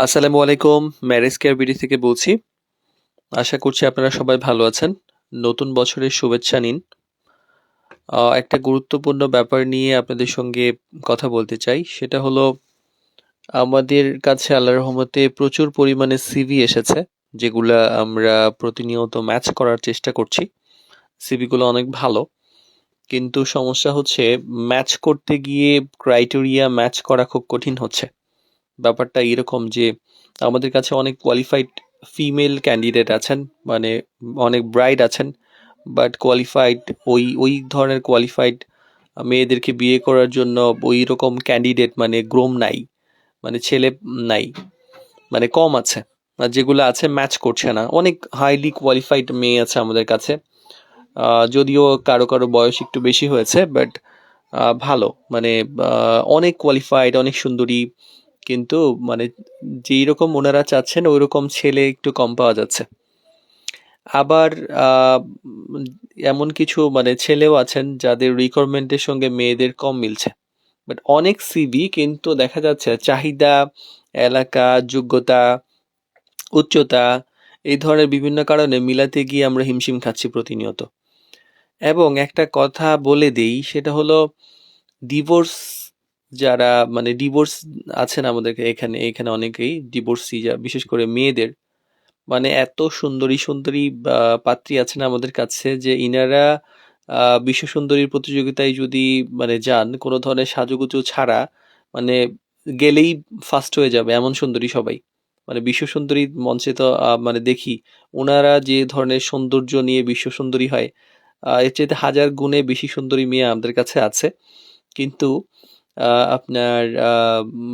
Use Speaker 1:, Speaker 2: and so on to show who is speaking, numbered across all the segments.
Speaker 1: আসসালামু আলাইকুম। Marriage care BD থেকে বলছি। আশা করছি আপনারা সবাই ভালো আছেন। নতুন বছরের শুভেচ্ছা নিন। একটা গুরুত্বপূর্ণ ব্যাপার নিয়ে আপনাদের সঙ্গে কথা বলতে চাই। সেটা হলো আমাদের কাছে আল্লাহর রহমতে প্রচুর পরিমাণে সিভি এসেছে, যেগুলা আমরা প্রতিনিয়ত ম্যাচ করার চেষ্টা করছি। সিভি গুলো অনেক ভালো, কিন্তু সমস্যা হচ্ছে ম্যাচ করতে গিয়ে ক্রাইটেরিয়া ম্যাচ করা খুব কঠিন হচ্ছে। ব্যাপারটা এরকম যে আমাদের কাছে অনেক কোয়ালিফাইড ফিমেল ক্যান্ডিডেট আছেন, মানে অনেক ব্রাইড আছেন, বাট কোয়ালিফাইড ওই ওই ধরনের কোয়ালিফাইড মেয়েদেরকে বিয়ে করার জন্য ওই রকম ক্যান্ডিডেট মানে গ্রোম নাই, মানে ছেলে নাই, মানে কম আছে। আর যেগুলো আছে ম্যাচ করছে না। অনেক হাইলি কোয়ালিফাইড মেয়ে আছে আমাদের কাছে, যদিও কারো কারো বয়স একটু বেশি হয়েছে, বাট ভালো, মানে অনেক কোয়ালিফাইড, অনেক সুন্দরী, কিন্তু মানে যেই রকম ওনারা চাচ্ছেন ওই রকম ছেলে একটু কম পাওয়া যাচ্ছে। আবার আহ, উম, এমন কিছু মানে ছেলেও আছেন যাদের রিকোয়ারমেন্টের সঙ্গে মেয়েদের কম মিলছে, বাট অনেক সিভি কিন্তু দেখা যাচ্ছে চাহিদা, এলাকা, যোগ্যতা, উচ্চতা, এই ধরনের বিভিন্ন কারণে মিলাতে গিয়ে আমরা হিমশিম খাচ্ছি প্রতিনিয়ত। এবং একটা কথা বলে দেই, সেটা হলো ডিভোর্স, যারা মানে ডিভোর্স আছেন আমাদের এখানে এখানে অনেকেই ডিভোর্সি, যা বিশেষ করে মেয়েদের, মানে এত সুন্দরী সুন্দরী পাত্রী আছেন আমাদের কাছে যে ইনারা বিশ্ব সুন্দরীর প্রতিযোগিতায় যদি মানে যান কোনো ধরনের সাজুগুজু ছাড়া, মানে গেলেই ফার্স্ট হয়ে যাবে এমন সুন্দরী সবাই। মানে বিশ্ব সুন্দরী মঞ্চে তো মানে দেখি ওনারা যে ধরনের সৌন্দর্য নিয়ে বিশ্ব সুন্দরী হয়, এর চাইতে হাজার গুণে বেশি সুন্দরী মেয়ে আমাদের কাছে আছে। কিন্তু আপনার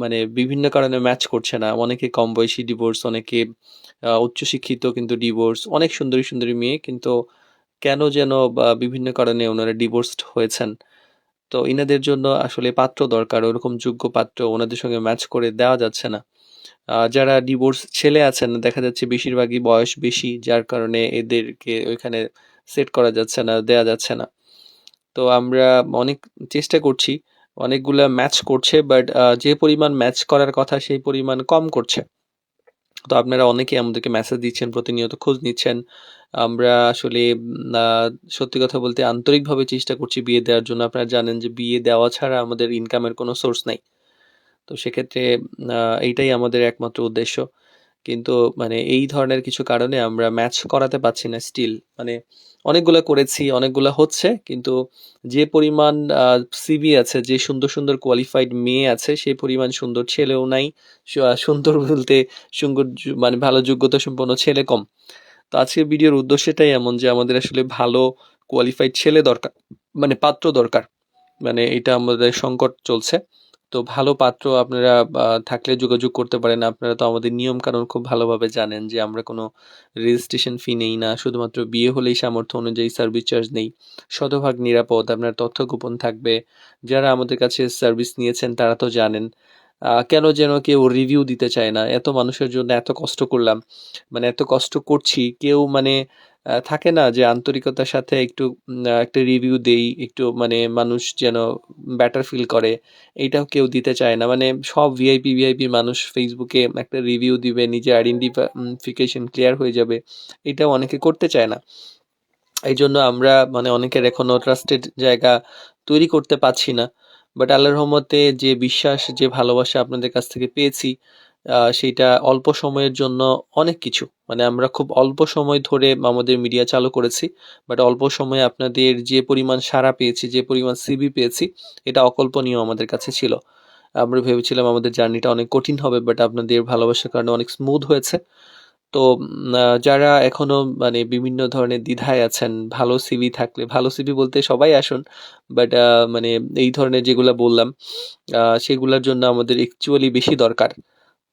Speaker 1: মানে বিভিন্ন কারণে ম্যাচ করছে না। অনেকে কম বয়সী ডিভোর্স, অনেকে উচ্চশিক্ষিত কিন্তু ডিভোর্স, অনেক সুন্দরী সুন্দরী মেয়ে, কিন্তু কেন যেন বা বিভিন্ন কারণে ওনারা ডিভোর্সড হয়েছেন। তো ইনাদের জন্য আসলে পাত্র দরকার, ওরকম যোগ্য পাত্র ওনাদের সঙ্গে ম্যাচ করে দেওয়া যাচ্ছে না। যারা ডিভোর্স ছেলে আছেন দেখা যাচ্ছে বেশিরভাগই বয়স বেশি, যার কারণে এদেরকে ওইখানে সেট করা যাচ্ছে না, দেয়া যাচ্ছে না। তো আমরা অনেক চেষ্টা করছি, অনেকগুলা ম্যাচ করছে, বাট যে পরিমাণ ম্যাচ করার কথা সেই পরিমাণ কম করছে। তো আপনারা অনেকে আমাদেরকে মেসেজ দিচ্ছেন, প্রতিনিয়ত খোঁজ নিচ্ছেন। আমরা আসলে সত্যি কথা বলতে আন্তরিকভাবে চেষ্টা করছি বিয়ে দেওয়ার জন্য। আপনারা জানেন যে বিয়ে দেওয়া ছাড়া আমাদের ইনকামের কোনো সোর্স নাই। তো সেক্ষেত্রে এইটাই আমাদের একমাত্র উদ্দেশ্য। কিন্তু মানে এই ধরনের কিছু কারণে আমরা ম্যাচ করাতে পারছি না স্টিল। মানে অনেকগুলা করেছি, অনেকগুলা হচ্ছে, কিন্তু যে পরিমাণ সিভি আছে, যে সুন্দর সুন্দর কোয়ালিফাইড মেয়ে আছে, সেই পরিমাণ সুন্দর ছেলেও নাই। সুন্দর বলতে সুন্দর মানে ভালো যোগ্যতা সম্পন্ন ছেলে কম। তো আজকের ভিডিওর উদ্দেশ্যটাই এমন যে আমাদের আসলে ভালো কোয়ালিফাইড ছেলে দরকার, মানে পাত্র দরকার। মানে এটা আমাদের সংকট চলছে। তো ভালো পাত্র আপনারা থাকলে যোগাযোগ করতে পারেন। আপনারা তো আমাদের নিয়ম কানুন খুব ভালোভাবে জানেন যে আমরা কোনো রেজিস্ট্রেশন ফি নেই না, শুধুমাত্র বিয়ে হলেই সামর্থ্য অনুযায়ী সার্ভিস চার্জ নেই। শতভাগ নিরাপদ, আপনার তথ্য গোপন থাকবে। যারা আমাদের কাছে সার্ভিস নিয়েছেন তারা তো জানেন। কেন যেন কেউ রিভিউ দিতে চায় না। এত মানুষের জন্য এত কষ্ট করলাম, মানে এত কষ্ট করছি, কেউ মানে থাকে না যে আন্তরিকতার সাথে একটু একটা রিভিউ দেই, একটু মানে মানুষ যেন বেটার ফিল করে, এইটাও কেউ দিতে চায় না। মানে সব ভিআইপি ভিআইপি মানুষ ফেসবুকে একটা রিভিউ দিবে, নিজে আইডেন্টিফিকেশন ক্লিয়ার হয়ে যাবে, এটাও অনেকে করতে চায় না। এই জন্য আমরা মানে অনেকের এখনো ট্রাস্টেড জায়গা তৈরি করতে পারছি না। বাট আল্লাহর রহমতে যে বিশ্বাস, যে ভালোবাসা আপনাদের কাছ থেকে পেয়েছি, সেইটা অল্প সময়ের জন্য অনেক কিছু। মানে আমরা খুব অল্প সময় ধরে আমাদের মিডিয়া চালু করেছি, বাট অল্প সময়ে আপনাদের যে পরিমাণ সাড়া পেয়েছি, যে পরিমাণ সিভি পেয়েছি, এটা অকল্পনীয় আমাদের কাছে ছিল। আমরা ভেবেছিলাম আমাদের জার্নিটা অনেক কঠিন হবে, বাট আপনাদের ভালোবাসার কারণে অনেক স্মুথ হয়েছে। তো যারা এখনো মানে বিভিন্ন ধরনের দ্বিধায় আছেন, ভালো সিভি থাকলে, ভালো সিভি বলতে সবাই আসুন, বাট মানে এই ধরনের যেগুলা বললাম, সেগুলোর জন্য আমাদের অ্যাকচুয়ালি বেশি দরকার।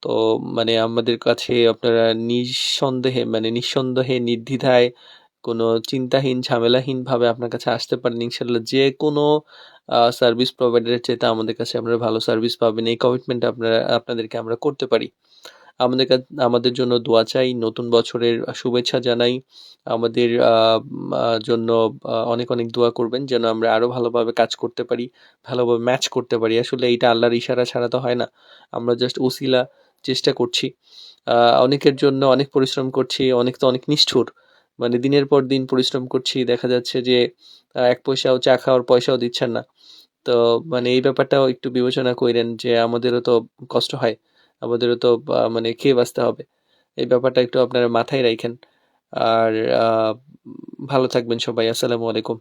Speaker 1: তো মানে আমাদের কাছে আপনারা নিঃসন্দেহে, মানে নিঃসন্দেহে নির্দ্বিধায় কোনো চিন্তাহীন ঝামেলাহীনভাবে আপনার কাছে আসতে পারেন। ইনশাল্লাহ যে কোনো সার্ভিস প্রোভাইডারের চাইতে আমাদের কাছে আপনারা ভালো সার্ভিস পাবেন, এই কমিটমেন্ট আপনাদেরকে আমরা করতে পারি। আমাদের জন্য দোয়া চাই, নতুন বছরের শুভেচ্ছা জানাই। আমাদের জন্য অনেক অনেক দোয়া করবেন যেন আমরা আরো ভালোভাবে কাজ করতে পারি, ভালোভাবে ম্যাচ করতে পারি। আসলে এইটা আল্লাহর ইশারা ছাড়া তো হয় না। আমরা জাস্ট ওসিলা, চেষ্টা করছি। অনেকের জন্য অনেক পরিশ্রম করছি, অনেক তো অনেক নিষ্ঠুর। মানে দিনের পর দিন পরিশ্রম করছি। দেখা যাচ্ছে যে ১ পয়সাও চা খাওয়ার পয়সাও দিচ্ছেন না। তো মানে এই ব্যাপারটাও একটু বিবেচনা কইরেন যে আমাদেরও তো কষ্ট হয়। আমাদেরও তো মানে খেয়ে বাঁচতে হবে। এই ব্যাপারটা একটু আপনারা মাথায় রাইখেন। আর আ ভালো থাকবেন সবাই। আসসালামু আলাইকুম।